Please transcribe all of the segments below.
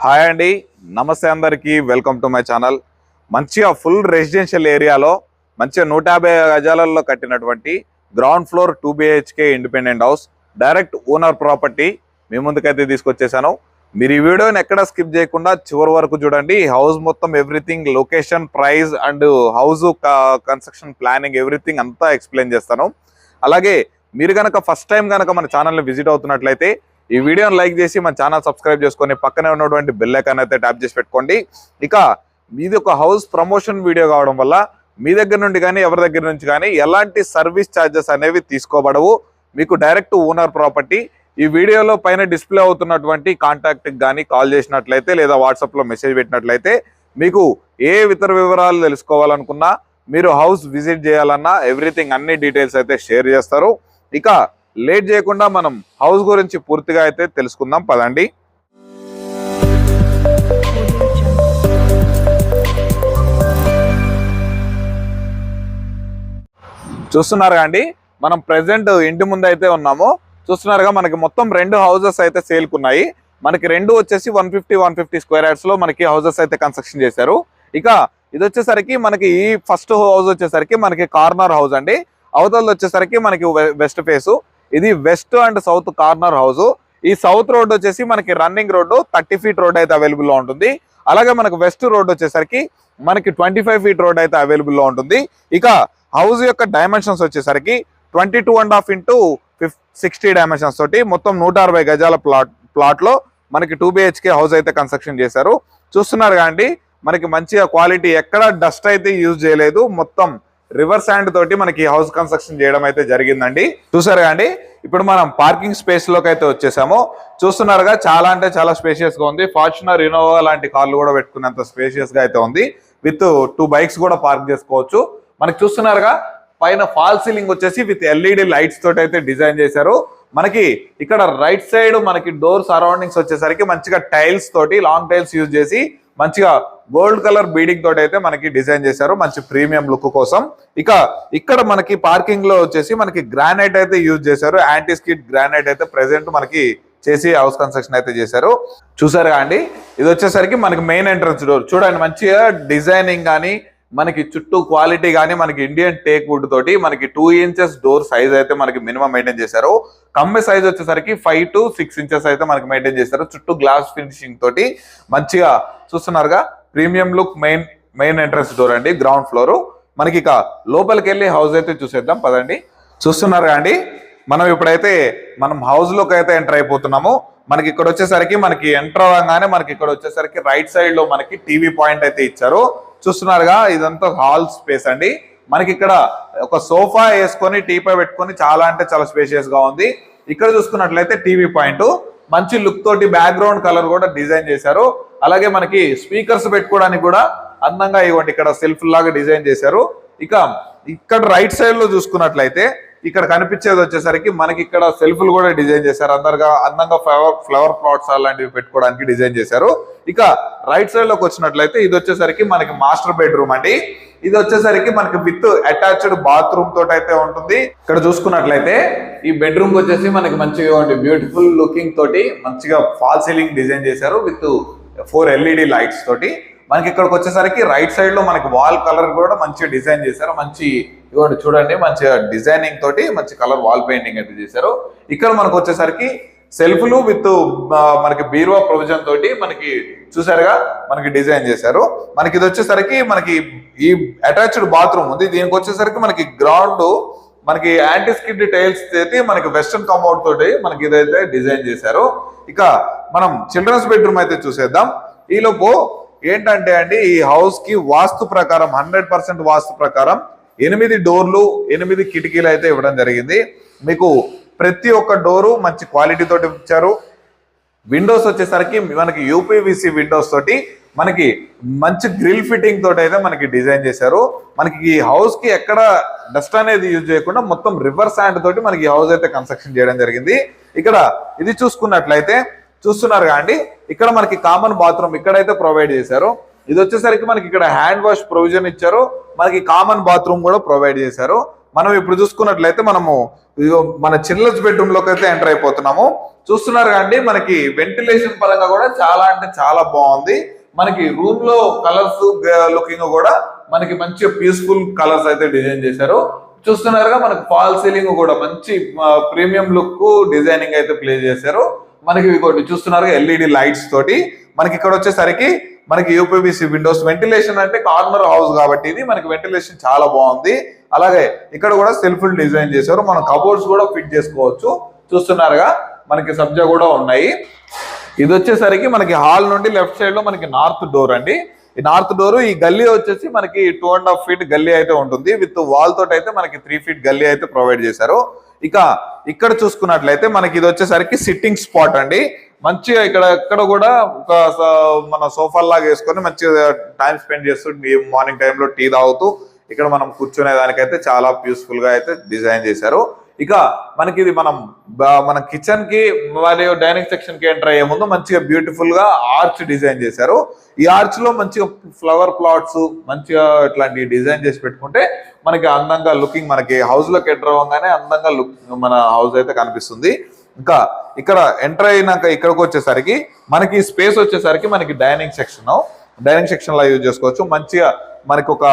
Hi అండి, నమస్తే అందరికీ. Welcome to my channel. మంచిగా ఫుల్ రెసిడెన్షియల్ ఏరియాలో మంచిగా 150 గజాలలో కట్టినటువంటి ground floor 2 BHK independent house, direct owner property మీ ముందుకైతే తీసుకొచ్చేసాను. మీరు ఈ వీడియోని ఎక్కడ స్కిప్ చేయకుండా చివరి వరకు చూడండి. హౌస్ మొత్తం everything, location, price and house construction planning everything అంతా ఎక్స్ప్లెయిన్ చేస్తాను. అలాగే మీరు కనుక ఫస్ట్ టైం కనుక మన ఛానల్ని విజిట్ అవుతున్నట్లయితే ఈ వీడియోని లైక్ చేసి మన ఛానల్ సబ్స్క్రైబ్ చేసుకొని పక్కనే ఉన్నటువంటి బెల్ ఐకాన్ అయితే ట్యాప్ చేసి పెట్టుకోండి. ఇక మీది ఒక హౌస్ ప్రమోషన్ వీడియో కావడం వల్ల మీ దగ్గర నుండి కానీ ఎవరి దగ్గర నుంచి కానీ ఎలాంటి సర్వీస్ ఛార్జెస్ అనేవి తీసుకోబడవు. మీకు డైరెక్ట్ ఓనర్ ప్రాపర్టీ. ఈ వీడియోలో పైన డిస్ప్లే అవుతున్నటువంటి కాంటాక్ట్కి కానీ కాల్ చేసినట్లయితే లేదా వాట్సాప్లో మెసేజ్ పెట్టినట్లయితే మీకు ఏ ఇతర వివరాలు తెలుసుకోవాలనుకున్నా, మీరు హౌస్ విజిట్ చేయాలన్నా ఎవ్రీథింగ్ అన్ని డీటెయిల్స్ అయితే షేర్ చేస్తారు. ఇక లేట్ చేయకుండా మనం హౌస్ గురించి పూర్తిగా అయితే తెలుసుకుందాం పదండి. చూస్తున్నారుగా అండి, మనం ప్రెసెంట్ ఇంటి ముందు అయితే ఉన్నాము. చూస్తున్నారుగా, మనకి మొత్తం 2 హౌసెస్ అయితే సేల్కున్నాయి. మనకి 2 వచ్చేసి 150 స్క్వేర్ యార్డ్స్ లో మనకి హౌసెస్ అయితే కన్స్ట్రక్షన్ చేశారు. ఇక ఇది వచ్చేసరికి మనకి ఈ ఫస్ట్ హౌస్ వచ్చేసరికి మనకి కార్నర్ హౌస్ అండి. అవతల వచ్చేసరికి మనకి వెస్ట్ ఫేసు. ఇది west and south corner house. ఈ సౌత్ రోడ్ వచ్చేసి మనకి రన్నింగ్ రోడ్డు 30 ఫీట్ రోడ్ అయితే అవైలబుల్ లో ఉంటుంది. అలాగే మనకు వెస్ట్ రోడ్ వచ్చేసరికి మనకి 25 ఫీట్ రోడ్ అయితే అవైలబుల్ లో ఉంటుంది. ఇక హౌస్ యొక్క డైమెన్షన్స్ వచ్చేసరికి 22.5 ఇంటూ 60 డైమెన్షన్స్ తోటి మొత్తం 160 గజాల ప్లాట్ లో మనకి 2 BHK హౌస్ అయితే కన్స్ట్రక్షన్ చేశారు. చూస్తున్నారు అండి, మనకి మంచిగా క్వాలిటీ, ఎక్కడ డస్ట్ అయితే యూజ్ చేయలేదు. మొత్తం రివర్ శాండ్ తోటి మనకి హౌస్ కన్స్ట్రక్షన్ చేయడం అయితే జరిగిందండి. చూసారు అండి, ఇప్పుడు మనం పార్కింగ్ స్పేస్ లోకి అయితే వచ్చేసాము. చూస్తున్నారుగా, చాలా అంటే చాలా స్పేషియస్ గా ఉంది. ఫార్చునర్, ఇన్నోవా లాంటి కార్లు కూడా పెట్టుకునేంత స్పేషియస్ గా అయితే ఉంది. విత్ 2 బైక్స్ కూడా పార్క్ చేసుకోవచ్చు. మనకి చూస్తున్నారుగా, పైన ఫాల్ సీలింగ్ వచ్చేసి విత్ LED లైట్స్ తోటి అయితే డిజైన్ చేశారు. మనకి ఇక్కడ రైట్ సైడ్ మనకి డోర్ సరౌండింగ్స్ వచ్చేసరికి మంచిగా టైల్స్ తోటి, లాంగ్ టైల్స్ యూజ్ చేసి మంచిగా గోల్డ్ కలర్ బీడింగ్ తోటి అయితే మనకి డిజైన్ చేశారు, మంచి ప్రీమియం లుక్ కోసం. ఇక ఇక్కడ మనకి పార్కింగ్ లో వచ్చేసి మనకి గ్రానైట్ అయితే యూజ్ చేశారు. యాంటీ స్కిడ్ గ్రానైట్ అయితే ప్రెసెంట్ మనకి చేసి హౌస్ కన్స్ట్రక్షన్ అయితే చేశారు. చూసారుగా అండి, ఇది వచ్చేసరికి మనకి మెయిన్ ఎంట్రన్స్ డోర్ చూడండి. మంచిగా డిజైనింగ్ కానీ మనకి చుట్టూ క్వాలిటీ కానీ మనకి ఇండియన్ టేక్ వుడ్ తోటి మనకి 2 ఇంచెస్ డోర్ సైజ్ అయితే మనకి మినిమం మెయింటైన్ చేశారు. కమ్మె సైజ్ వచ్చేసరికి 5 to 6 ఇంచెస్ అయితే మనకి మెయింటైన్ చేశారు. చుట్టూ గ్లాస్ ఫినిషింగ్ తోటి మంచిగా చూస్తున్నారుగా, premium look. Main entrance door అండి, గ్రౌండ్ ఫ్లోర్. మనకి ఇక లోపలికి వెళ్ళి హౌస్ అయితే చూసేద్దాం పదండి. చూస్తున్నారుగా అండి, మనం ఇప్పుడైతే హౌస్ లోకి అయితే ఎంటర్ అయిపోతున్నాము. మనకి ఇక్కడ వచ్చేసరికి మనకి ఎంటర్ అవ్వగానే మనకి ఇక్కడ వచ్చేసరికి రైట్ సైడ్ లో మనకి టీవీ పాయింట్ అయితే ఇచ్చారు. చూస్తున్నారుగా, ఇదంతా హాల్ స్పేస్ అండి. మనకి ఇక్కడ ఒక సోఫా వేసుకొని టీపై పెట్టుకొని చాలా అంటే చాలా స్పేషియస్ గా ఉంది. ఇక్కడ చూసుకున్నట్లయితే టీవీ పాయింట్ మంచి లుక్ తోటి బ్యాక్గ్రౌండ్ కలర్ కూడా డిజైన్ చేశారు. అలాగే మనకి స్పీకర్స్ పెట్టుకోవడానికి కూడా అందంగా ఇవ్వండి, ఇక్కడ సెల్ఫ్ లాగా డిజైన్ చేశారు. ఇక ఇక్కడ రైట్ సైడ్ లో చూసుకున్నట్లయితే ఇక్కడ కనిపించేది వచ్చేసరికి మనకి ఇక్కడ సెల్ఫ్లు కూడా డిజైన్ చేశారు. అందంగా ఫ్లవర్ ప్లాట్స్ అలాంటివి పెట్టుకోవడానికి డిజైన్ చేశారు. ఇక రైట్ సైడ్ లోకి వచ్చినట్లయితే ఇది వచ్చేసరికి మనకి మాస్టర్ బెడ్రూమ్ అండి. ఇది వచ్చేసరికి మనకి విత్ అటాచ్డ్ బాత్రూమ్ తోటి అయితే ఉంటుంది. ఇక్కడ చూసుకున్నట్లయితే ఈ బెడ్రూమ్ వచ్చేసి మనకి మంచిగా బ్యూటిఫుల్ లుకింగ్ తోటి మంచిగా ఫాల్ సీలింగ్ డిజైన్ చేశారు విత్ 4 LED లైట్స్ తోటి. మనకి ఇక్కడికి వచ్చేసరికి రైట్ సైడ్ లో మనకి వాల్ కలర్ కూడా మంచిగా డిజైన్ చేశారు. మంచి ఇవ్వండి చూడండి, మంచిగా డిజైనింగ్ తోటి మంచి కలర్ వాల్ పెయింటింగ్ అయితే చేశారు. ఇక్కడ మనకు వచ్చేసరికి సెల్ఫ్లు విత్ మనకి బీరువా ప్రొవిజన్ తోటి మనకి చూసారుగా మనకి డిజైన్ చేశారు. మనకి ఇది వచ్చేసరికి మనకి ఈ అటాచ్డ్ బాత్రూమ్ ఉంది. దీనికి వచ్చేసరికి మనకి గ్రౌండ్ మనకి యాంటీ స్కిడ్ టైల్స్ అయితే మనకి వెస్టర్న్ కమౌడ్ తోటి మనకి ఇదైతే డిజైన్ చేశారు. ఇక మనం చిల్డ్రన్స్ బెడ్రూమ్ అయితే చూసేద్దాం. ఈలోపు ఏంటంటే అండి, ఈ హౌస్ కి వాస్తు ప్రకారం 100% వాస్తు ప్రకారం 8 డోర్లు 8 కిటికీలు అయితే ఇవ్వడం జరిగింది. మీకు ప్రతి ఒక్క డోరు మంచి క్వాలిటీ తోటి ఇచ్చారు. విండోస్ వచ్చేసరికి మనకి UPVC విండోస్ తోటి మనకి మంచి గ్రిల్ ఫిట్టింగ్ తోటి అయితే మనకి డిజైన్ చేశారు. మనకి ఈ హౌస్ కి ఎక్కడ డస్ట్ అనేది యూజ్ చేయకుండా మొత్తం రివర్ శాండ్ తోటి మనకి హౌస్ అయితే కన్స్ట్రక్షన్ చేయడం జరిగింది. ఇక్కడ ఇది చూసుకున్నట్లయితే చూస్తున్నారు అండి, ఇక్కడ మనకి కామన్ బాత్రూమ్ ఇక్కడైతే ప్రొవైడ్ చేశారు. ఇది వచ్చేసరికి మనకి ఇక్కడ హ్యాండ్ వాష్ ప్రొవిజన్ ఇచ్చారు. మనకి కామన్ బాత్రూమ్ కూడా ప్రొవైడ్ చేశారు. మనం ఇప్పుడు చూసుకున్నట్లయితే మనము మన చిల్డ్రన్స్ బెడ్రూమ్ లోకి అయితే ఎంటర్ అయిపోతున్నాము. చూస్తున్నారు కండి, మనకి వెంటిలేషన్ పరంగా కూడా చాలా అంటే చాలా బాగుంది. మనకి రూమ్ లో కలర్స్ లుకింగ్ కూడా మనకి మంచి పీస్ఫుల్ కలర్స్ అయితే డిజైన్ చేశారు. చూస్తున్నారుగా మనకి ఫాల్ సీలింగ్ కూడా మంచి ప్రీమియం లుక్ డిజైనింగ్ అయితే ప్లే చేశారు. మనకి ఇంకోటి చూస్తున్నారు ఎల్ఈడి లైట్స్ తోటి. మనకి ఇక్కడ వచ్చేసరికి మనకి యూపీవీసీ విండోస్, వెంటిలేషన్ అంటే కార్నర్ హౌస్ కాబట్టి ఇది మనకి వెంటిలేషన్ చాలా బాగుంది. అలాగే ఇక్కడ కూడా సెల్ఫ్ డిజైన్ చేశారు. మనం కబోర్డ్స్ కూడా ఫిట్ చేసుకోవచ్చు. చూస్తున్నారుగా మనకి సబ్జా కూడా ఉన్నాయి. ఇది వచ్చేసరికి మనకి హాల్ నుండి లెఫ్ట్ సైడ్ లో మనకి నార్త్ డోర్ అండి. ఈ నార్త్ డోర్, ఈ గల్లీ వచ్చేసి మనకి 2.5 feet గల్లీ అయితే ఉంటుంది. విత్ వాల్ తోటి అయితే మనకి 3 feet గల్లీ అయితే ప్రొవైడ్ చేశారు. ఇక ఇక్కడ చూసుకున్నట్లయితే మనకి ఇది వచ్చేసరికి సిట్టింగ్ స్పాట్ అండి. మంచిగా ఇక్కడ కూడా ఒక మన సోఫా లాగా వేసుకొని మంచిగా టైం స్పెండ్ చేస్తూ మార్నింగ్ టైంలో టీ తాగుతూ ఇక్కడ మనం కూర్చునే దానికైతే చాలా పీస్ఫుల్ గా అయితే డిజైన్ చేశారు. ఇక మనకి ఇది మన కిచెన్ కి మరియు డైనింగ్ సెక్షన్ కి ఎంటర్ అయ్యే ముందు మంచిగా బ్యూటిఫుల్ గా ఆర్చ్ డిజైన్ చేశారు. ఈ ఆర్చ్ లో మంచిగా ఫ్లవర్ ప్లాట్స్ మంచిగా ఇట్లాంటి డిజైన్ చేసి పెట్టుకుంటే మనకి అందంగా లుకింగ్, మనకి హౌస్ లోకి ఎంటర్ అవ్వగానే అందంగా లుక్ మన హౌస్ అయితే కనిపిస్తుంది. ఇంకా ఇక్కడ ఎంటర్ అయినాక ఇక్కడికి వచ్చేసరికి మనకి స్పేస్ వచ్చేసరికి మనకి డైనింగ్ సెక్షన్ లా యూజ్ చేసుకోవచ్చు. మంచిగా మనకి ఒక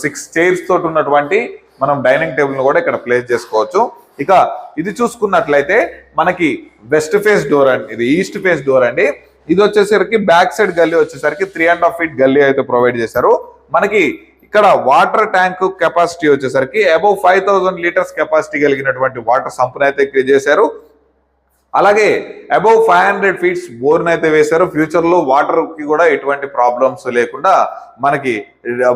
6 chairs తోటి ఉన్నటువంటి మనం డైనింగ్ టేబుల్ కూడా ఇక్కడ ప్లేస్ చేసుకోవచ్చు. ఇక ఇది చూసుకున్నట్లయితే మనకి వెస్ట్ ఫేస్ డోర్ అండి, ఇది ఈస్ట్ ఫేస్ డోర్ అండి. ఇది వచ్చేసరికి బ్యాక్ సైడ్ గల్లీ వచ్చేసరికి 3.5 feet గల్లీ అయితే ప్రొవైడ్ చేశారు. మనకి ఇక్కడ వాటర్ ట్యాంక్ కెపాసిటీ వచ్చేసరికి అబౌవ్ 5000 liters కెపాసిటీ కలిగినటువంటి వాటర్ సంపుని అయితే క్రియేట్ చేశారు. అలాగే అబౌవ్ 500 feet బోర్ని అయితే వేశారు. ఫ్యూచర్ లో వాటర్ కి కూడా ఎటువంటి ప్రాబ్లమ్స్ లేకుండా మనకి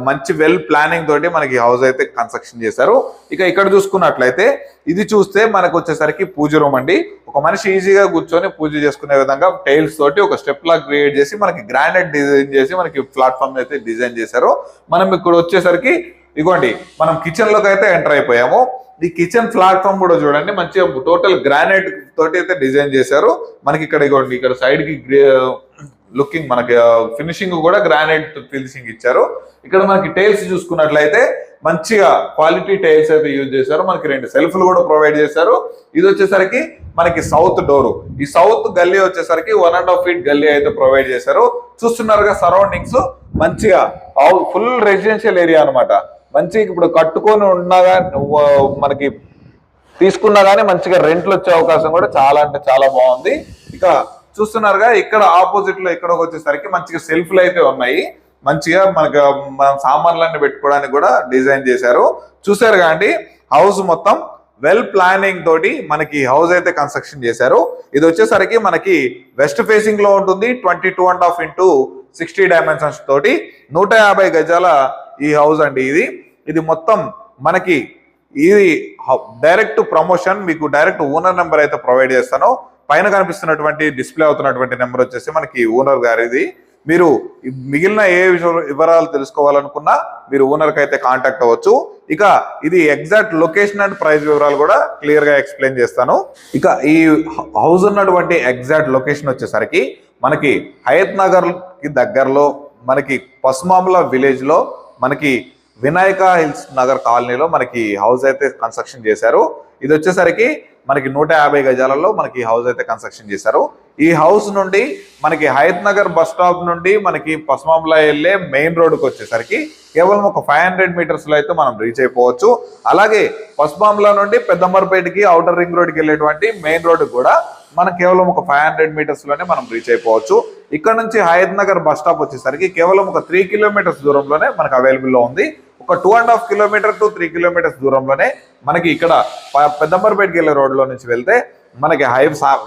మంచి వెల్ ప్లానింగ్ తోటి మనకి హౌస్ అయితే కన్స్ట్రక్షన్ చేశారు. ఇక ఇక్కడ చూసుకున్నట్లయితే ఇది చూస్తే మనకు వచ్చేసరికి పూజ రూమ్ అండి. ఒక మనిషి ఈజీగా కూర్చొని పూజ చేసుకునే విధంగా టైల్స్ తోటి ఒక స్టెప్ లా క్రియేట్ చేసి మనకి గ్రానైట్ డిజైన్ చేసి మనకి ప్లాట్ఫామ్ అయితే డిజైన్ చేశారు. మనం ఇక్కడ వచ్చేసరికి ఇగోండి మనం కిచెన్ లోకి అయితే ఎంటర్ అయిపోయాము. ఈ కిచెన్ ప్లాట్ఫామ్ కూడా చూడండి మంచిగా టోటల్ గ్రానైట్ తోటి అయితే డిజైన్ చేశారు. మనకి ఇక్కడ ఇగోండి ఇక్కడ సైడ్ కి లుకింగ్ మనకి ఫినిషింగ్ కూడా గ్రానైట్ ఫినిషింగ్ ఇచ్చారు. ఇక్కడ మనకి టైల్స్ చూసుకున్నట్లయితే మంచిగా క్వాలిటీ టైల్స్ అయితే యూజ్ చేశారు. మనకి 2 సెల్ఫ్లు కూడా ప్రొవైడ్ చేశారు. ఇది వచ్చేసరికి మనకి సౌత్ డోర్, ఈ సౌత్ గల్లీ వచ్చేసరికి 1.5 feet గల్లీ అయితే ప్రొవైడ్ చేశారు. చూస్తున్నారుగా సరౌండింగ్స్ మంచిగా ఫుల్ రెసిడెన్షియల్ ఏరియా అనమాట. మంచిగా ఇప్పుడు కట్టుకొని ఉన్నగా మనకి తీసుకున్నా కానీ మంచిగా రెంట్లు వచ్చే అవకాశం కూడా చాలా అంటే చాలా బాగుంది. ఇక చూస్తున్నారుగా ఇక్కడ ఆపోజిట్ లో ఇక్కడ వచ్చేసరికి మంచిగా సెల్ఫ్లు అయితే ఉన్నాయి. మంచిగా మనకి మన సామాన్లన్నీ పెట్టుకోవడానికి కూడా డిజైన్ చేశారు. చూసారు కాండి హౌస్ మొత్తం వెల్ ప్లానింగ్ తోటి మనకి హౌస్ అయితే కన్స్ట్రక్షన్ చేశారు. ఇది వచ్చేసరికి మనకి వెస్ట్ ఫేసింగ్ లో ఉంటుంది. 22.5 into 60 dimensions తోటి 150 గజాల ఈ హౌస్ అండి. ఇది మొత్తం మనకి ఇది డైరెక్ట్ ప్రమోషన్, మీకు డైరెక్ట్ ఓనర్ నెంబర్ అయితే ప్రొవైడ్ చేస్తాను. పైన కనిపిస్తున్నటువంటి డిస్ప్లే అవుతున్నటువంటి నెంబర్ వచ్చేసి మనకి ఓనర్ గారిది. మీరు మిగిలిన ఏ వివరాలు తెలుసుకోవాలనుకున్నా మీరు ఓనర్ కి అయితే కాంటాక్ట్ అవ్వచ్చు. ఇక ఇది ఎగ్జాక్ట్ లొకేషన్ అండ్ ప్రైస్ వివరాలు కూడా క్లియర్ గా ఎక్స్ప్లెయిన్ చేస్తాను. ఇక ఈ హౌస్ ఉన్నటువంటి ఎగ్జాక్ట్ లొకేషన్ వచ్చేసరికి మనకి హయత్ నగర్ కి దగ్గరలో మనకి పసుమాముల విలేజ్ లో మనకి వినాయక హిల్స్ నగర్ కాలనీలో మనకి హౌస్ అయితే కన్స్ట్రక్షన్ చేశారు. ఇది వచ్చేసరికి మనకి 150 గజాలలో మనకి హౌస్ అయితే కన్స్ట్రక్షన్ చేశారు. ఈ హౌస్ నుండి మనకి హయత్ నగర్ బస్ స్టాప్ నుండి మనకి పసుమాముల వెళ్ళే మెయిన్ రోడ్డుకి వచ్చేసరికి కేవలం ఒక 500 meters లో అయితే మనం రీచ్ అయిపోవచ్చు. అలాగే పసుమాముల నుండి పెద్దమర్పేటకి ఔటర్ రింగ్ రోడ్కి వెళ్ళేటువంటి మెయిన్ రోడ్డు కూడా మనం కేవలం ఒక 500 meters లోనే మనం రీచ్ అయిపోవచ్చు. ఇక్కడ నుంచి హయత్ నగర్ బస్ స్టాప్ వచ్చేసరికి కేవలం ఒక 3 kilometers దూరంలోనే మనకు అవైలబుల్ లో ఉంది. ఒక 2.5 kilometers to 3 kilometers దూరంలోనే మనకి ఇక్కడ పెద్దంబర్పేటకి వెళ్ళే రోడ్ లో నుంచి వెళ్తే మనకి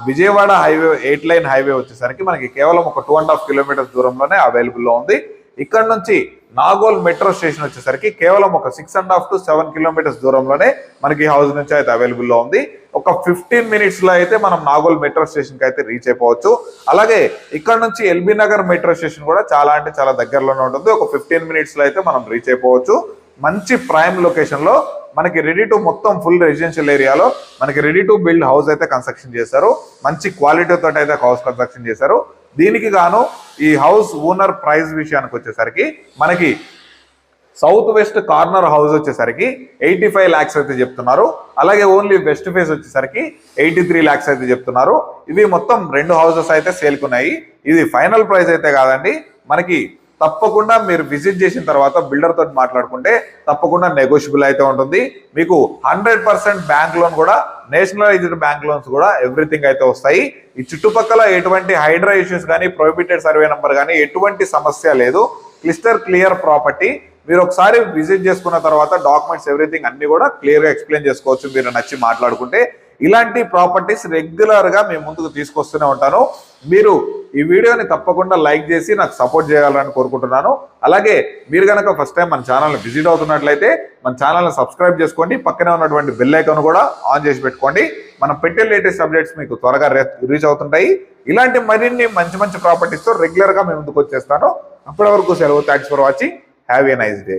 విజయవాడ హైవే 8 lane హైవే వచ్చేసరికి మనకి కేవలం ఒక 2.5 kilometers దూరంలోనే అవైలబుల్ లో ఉంది. ఇక్కడ నుంచి నాగోల్ మెట్రో స్టేషన్ వచ్చేసరికి కేవలం ఒక 6.5 to 7 kilometers దూరంలోనే మనకి హౌస్ నుంచి అయితే అవైలబుల్ లో ఉంది. ఒక 15 minutes లో అయితే మనం నాగోల్ మెట్రో స్టేషన్ కి అయితే రీచ్ అయిపోవచ్చు. అలాగే ఇక్కడ నుంచి ఎల్బీ నగర్ మెట్రో స్టేషన్ కూడా చాలా అంటే చాలా దగ్గరలోనే ఉంటుంది. ఒక 15 minutes లో అయితే మనం రీచ్ అయిపోవచ్చు. మంచి ప్రైమ్ లొకేషన్ లో మనకి రెడీ టు మొత్తం ఫుల్ రెసిడెన్షియల్ ఏరియాలో మనకి రెడీ టు బిల్డ్ హౌస్ అయితే కన్స్ట్రక్షన్ చేశారు. మంచి క్వాలిటీ తోటి అయితే హౌస్ కన్స్ట్రక్షన్ చేశారు. దీనికి గాను ఈ హౌస్ ఓనర్ ప్రైస్ విషయానికి వచ్చేసరికి మనకి సౌత్ వెస్ట్ కార్నర్ హౌస్ వచ్చేసరికి 85 lakhs అయితే చెప్తున్నారు. అలాగే ఓన్లీ వెస్ట్ ఫేస్ వచ్చేసరికి 83 lakhs అయితే చెప్తున్నారు. ఇవి మొత్తం 2 హౌసెస్ అయితే సేల్కున్నాయి. ఇది ఫైనల్ ప్రైస్ అయితే కాదండి. మనకి తప్పకుండా మీరు విజిట్ చేసిన తర్వాత బిల్డర్ తోటి మాట్లాడుకుంటే తప్పకుండా నెగోషియబుల్ అయితే ఉంటుంది. మీకు 100% బ్యాంక్ లోన్ కూడా, నేషనలైజ్డ్ బ్యాంక్ లోన్స్ కూడా ఎవ్రీథింగ్ అయితే వస్తాయి. ఈ చుట్టుపక్కల ఎటువంటి హైడ్రా ఇష్యూస్ కానీ, ప్రొహిబిటెడ్ సర్వే నెంబర్ కానీ ఎటువంటి సమస్య లేదు. Clear property. మీరు ఒకసారి విజిట్ చేసుకున్న తర్వాత డాక్యుమెంట్స్ ఎవ్రీథింగ్ అన్ని కూడా క్లియర్ గా ఎక్స్ప్లెయిన్ చేసుకోవచ్చు మీరు నచ్చి మాట్లాడుకుంటే. ఇలాంటి ప్రాపర్టీస్ రెగ్యులర్ గా మేము ముందుకు తీసుకొస్తూనే ఉంటాను. మీరు ఈ వీడియోని తప్పకుండా లైక్ చేసి నాకు సపోర్ట్ చేయాలని కోరుకుంటున్నాను. అలాగే మీరు కనుక ఫస్ట్ టైం మన ఛానల్ని విజిట్ అవుతున్నట్లయితే మన ఛానల్ని సబ్స్క్రైబ్ చేసుకోండి. పక్కనే ఉన్నటువంటి బెల్ ఐకాన్ కూడా ఆన్ చేసి పెట్టుకోండి. మనం పెట్టే లేటెస్ట్ అప్డేట్స్ మీకు త్వరగా రీచ్ అవుతుంటాయి. ఇలాంటి మరిన్ని మంచి ప్రాపర్టీస్తో రెగ్యులర్ గా మేము ముందుకు వచ్చేస్తాను. అప్పటి వరకు సెలవు. Thanks for watching. Have a nice day.